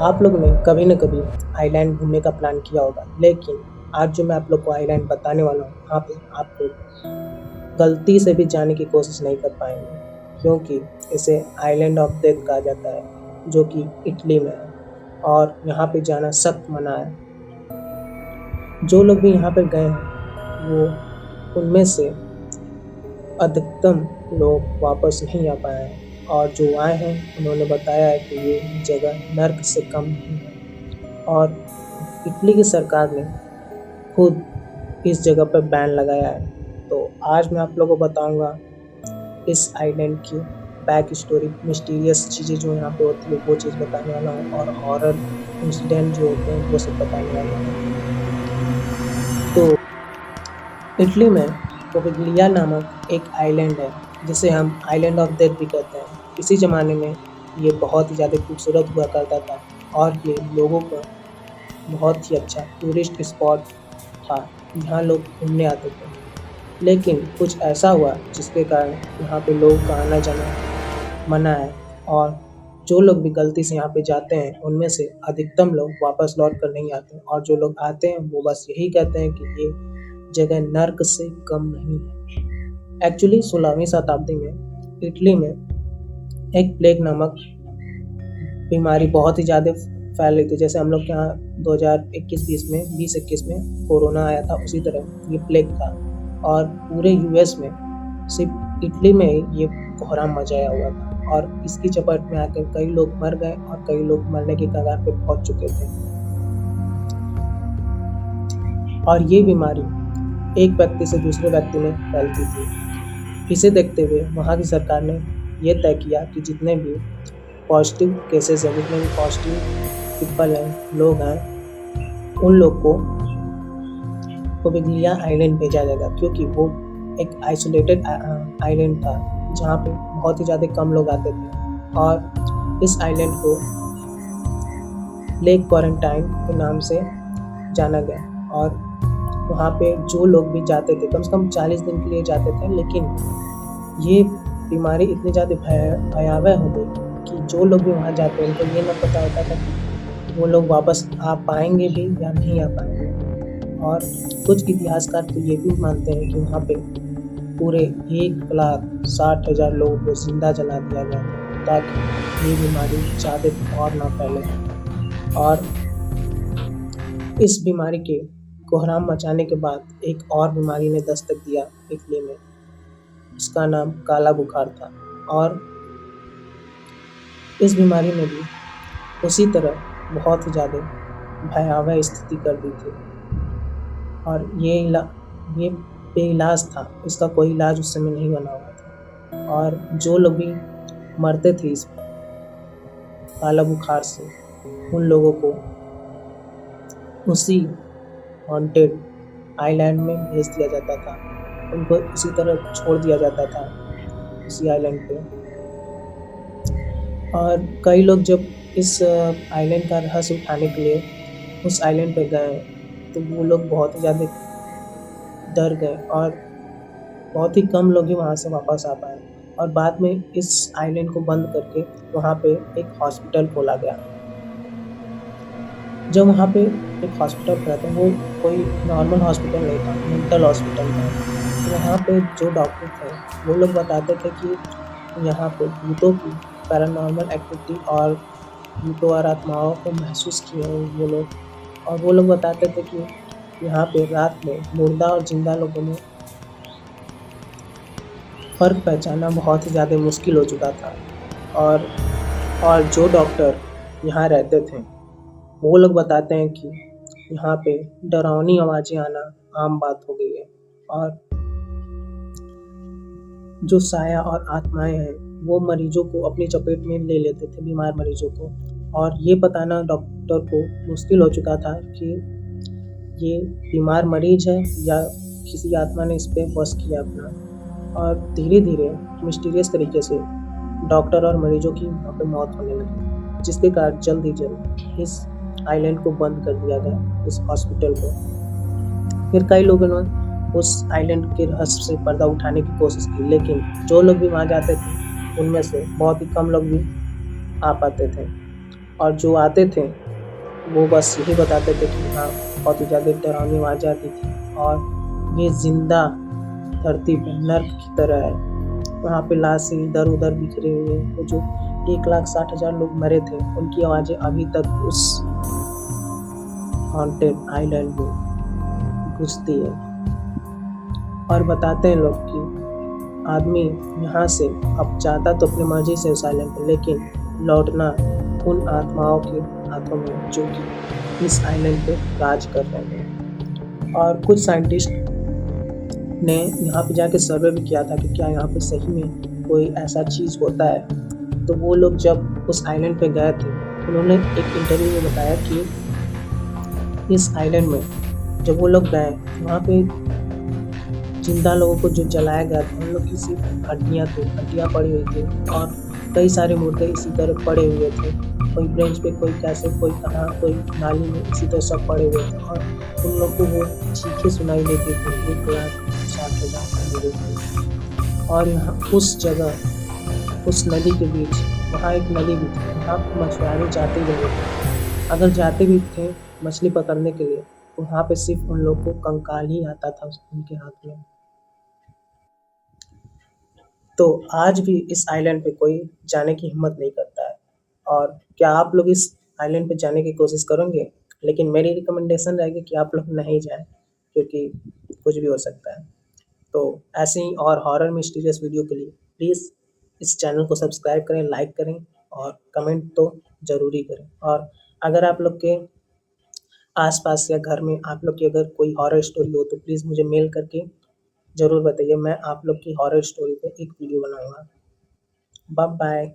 आप लोग ने कभी न कभी आइलैंड घूमने का प्लान किया होगा, लेकिन आज जो मैं आप लोग को आइलैंड बताने वाला हूँ, वहाँ पे आप लोग गलती से भी जाने की कोशिश नहीं कर पाएँगे, क्योंकि इसे आइलैंड ऑफ डेथ कहा जाता है, जो कि इटली में है और यहाँ पे जाना सख्त मना है। जो लोग भी यहाँ पर गए हैं, वो उनमें से अधिकतम लोग वापस नहीं आ पाए हैं और जो आए हैं उन्होंने बताया है कि ये जगह नर्क से कम नहीं है और इटली की सरकार ने खुद इस जगह पर बैन लगाया है। तो आज मैं आप लोगों को बताऊंगा इस आइलैंड की बैक स्टोरी, मिस्टीरियस चीज़ें जो यहाँ पे होती है वो चीज़ बताने वाला हूँ और हॉरर इंसिडेंट जो होते हैं वो सब बताने वाला हूँ। तो इटली में पोपेगलिया नामक एक आइलैंड है, जिसे हम आइलैंड ऑफ डेथ भी कहते हैं। किसी ज़माने में ये बहुत ही ज़्यादा खूबसूरत हुआ करता था और ये लोगों का बहुत ही अच्छा टूरिस्ट स्पॉट था, जहाँ लोग घूमने आते थे। लेकिन कुछ ऐसा हुआ जिसके कारण यहाँ पे लोगों का आना-जाना मना है और जो लोग भी गलती से यहाँ पे जाते हैं, उनमें से अधिकतम लोग वापस लौट कर नहीं आते और जो लोग आते हैं, वो बस यही कहते हैं कि ये जगह नर्क से कम नहीं है। एक्चुअली 16वीं शताब्दी में इटली में एक प्लेग नामक बीमारी बहुत ही ज़्यादा फैल रही थी। जैसे हम लोग के यहाँ 2021-20 में 2021 में कोरोना आया था, उसी तरह ये प्लेग था और पूरे यूएस में सिर्फ इटली में ही ये कोहराम मचाया हुआ था और इसकी चपेट में आकर कई लोग मर गए और कई लोग मरने की कगार पे पहुंच चुके थे। और ये बीमारी एक व्यक्ति से दूसरे व्यक्ति में फैलती थी। इसे देखते हुए वहाँ की सरकार ने ये तय किया कि जितने भी पॉजिटिव केसेस हैं, जितने भी पॉजिटिव पीपल हैं, लोग हैं, उन लोग को पोपेगलिया आइलैंड भेजा जाएगा, क्योंकि वो एक आइसोलेटेड आइलैंड था जहाँ पे बहुत ही ज़्यादा कम लोग आते थे और इस आइलैंड को लेक क्वारंटाइन के नाम से जाना गया और वहाँ पे जो लोग भी जाते थे कम से कम 40 दिन के लिए जाते थे, लेकिन ये बीमारी इतनी ज़्यादा भयावह हो गई कि जो लोग भी वहाँ जाते हैं उनको ये ना पता होता था कि वो लोग वापस आ पाएंगे भी या नहीं आ पाएंगे। और कुछ इतिहासकार तो ये भी मानते हैं कि वहाँ पे पूरे 1,60,000 लोगों को जिंदा जला दिया गया था ताकि ये बीमारी ज़्यादा और ना फैले। और इस बीमारी के कोहराम मचाने के बाद एक और बीमारी ने दस्तक दिया इटली में। इसका नाम काला बुखार था और इस बीमारी ने भी उसी तरह बहुत ही ज़्यादा भयावह स्थिति कर दी थी और ये बेइलाज था, इसका कोई इलाज उस समय नहीं बना हुआ था और जो लोग भी मरते थे इस काला बुखार से, उन लोगों को उसी हॉन्टेड आइलैंड में भेज दिया जाता था, उनको इसी तरह छोड़ दिया जाता था उसी आइलैंड पे। और कई लोग जब इस आइलैंड का रहस्य उठाने के लिए उस आइलैंड पे गए तो वो लोग बहुत ही ज़्यादा डर गए और बहुत ही कम लोग ही वहाँ से वापस आ पाए और बाद में इस आइलैंड को बंद करके वहाँ पे एक हॉस्पिटल खोला गया। जब वहाँ पे एक हॉस्पिटल खोला था, वो कोई नॉर्मल हॉस्पिटल नहीं था, मेंटल हॉस्पिटल था। तो वहाँ पे जो डॉक्टर थे वो लोग बताते थे कि यहाँ पे भूतों की पैरानॉर्मल एक्टिविटी और भूतों और आत्माओं को महसूस किए हैं वो लोग, और वो लोग बताते थे कि यहाँ पे रात में मुर्दा और जिंदा लोगों में फ़र्क पहचानना बहुत ही ज़्यादा मुश्किल हो चुका था। और जो डॉक्टर यहाँ रहते थे वो लोग बताते हैं कि यहाँ पे डरावनी आवाज़ें आना आम बात हो गई है और जो साया और आत्माएं हैं वो मरीजों को अपनी चपेट में ले लेते थे, बीमार मरीजों को, और ये बताना डॉक्टर को मुश्किल हो चुका था कि ये बीमार मरीज है या किसी आत्मा ने इस पर वश किया अपना। और धीरे धीरे मिस्टीरियस तरीके से डॉक्टर और मरीजों की वहाँ पे मौत होने लगी, जिसके कारण जल्द ही जल्द इस आइलैंड को बंद कर दिया गया, इस हॉस्पिटल को। फिर कई लोगों ने उस आइलैंड के रहस्य से पर्दा उठाने की कोशिश की, लेकिन जो लोग भी वहाँ जाते थे उनमें से बहुत ही कम लोग भी आ पाते थे और जो आते थे वो बस यही बताते थे कि हाँ बहुत ही ज़्यादा डरावनी आवाज़ आती थी और ये ज़िंदा धरती पे नर्क की तरह है। वहाँ पे लाशें इधर उधर बिखरी हुई हैं। वो जो 1,60,000 लोग मरे थे उनकी आवाज़ें अभी तक उस हॉन्टेड आइलैंड में गूंजती है। और बताते हैं लोग कि आदमी यहाँ से अब जाता तो अपनी मर्जी से उस आइलैंड पे, लेकिन लौटना उन आत्माओं के हाथों में जो कि इस आइलैंड पे राज कर रहे हैं। और कुछ साइंटिस्ट ने यहाँ पे जाके सर्वे भी किया था कि क्या यहाँ पे सही में कोई ऐसा चीज़ होता है। तो वो लोग जब उस आइलैंड पे गए थे उन्होंने एक इंटरव्यू में बताया कि इस आइलैंड में जब वो लोग गए वहाँ पे जिंदा लोगों को जो जलाया गया था उन लोग की सिर्फ हड्डियाँ पड़ी हुई थी और कई सारे मुर्दे इसी तरह पड़े हुए थे। कोई बेंच पे, कोई कैसे, कोई कहाँ, कोई नाली में, इसी तरह सब पड़े हुए थे और उन लोग को वो चीखें सुनाई देती थी 1,60,000 लोगों की। और यहाँ उस जगह उस नदी के बीच वहाँ एक नदी भी थी, वहाँ मछुआरे जाते भी नहीं थे। अगर जाते भी थे मछली पकड़ने के लिए तो वहाँ पे सिर्फ उन लोग को कंकाल ही आता था उनके हाथ में। तो आज भी इस आइलैंड पे कोई जाने की हिम्मत नहीं करता है। और क्या आप लोग इस आइलैंड पे जाने की कोशिश करोगे? लेकिन मेरी रिकमेंडेशन रहेगी कि आप लोग नहीं जाएं, क्योंकि कुछ भी हो सकता है। तो ऐसे ही और हॉरर मिस्टीरियस वीडियो के लिए प्लीज़ इस चैनल को सब्सक्राइब करें, लाइक करें और कमेंट तो ज़रूरी करें। और अगर आप लोग के आस-पास या घर में आप लोग की अगर कोई हॉरर स्टोरी हो तो प्लीज़ मुझे मेल करके ज़रूर बताइए। मैं आप लोग की हॉरर स्टोरी पे एक वीडियो बनाऊँगा। Bye bye.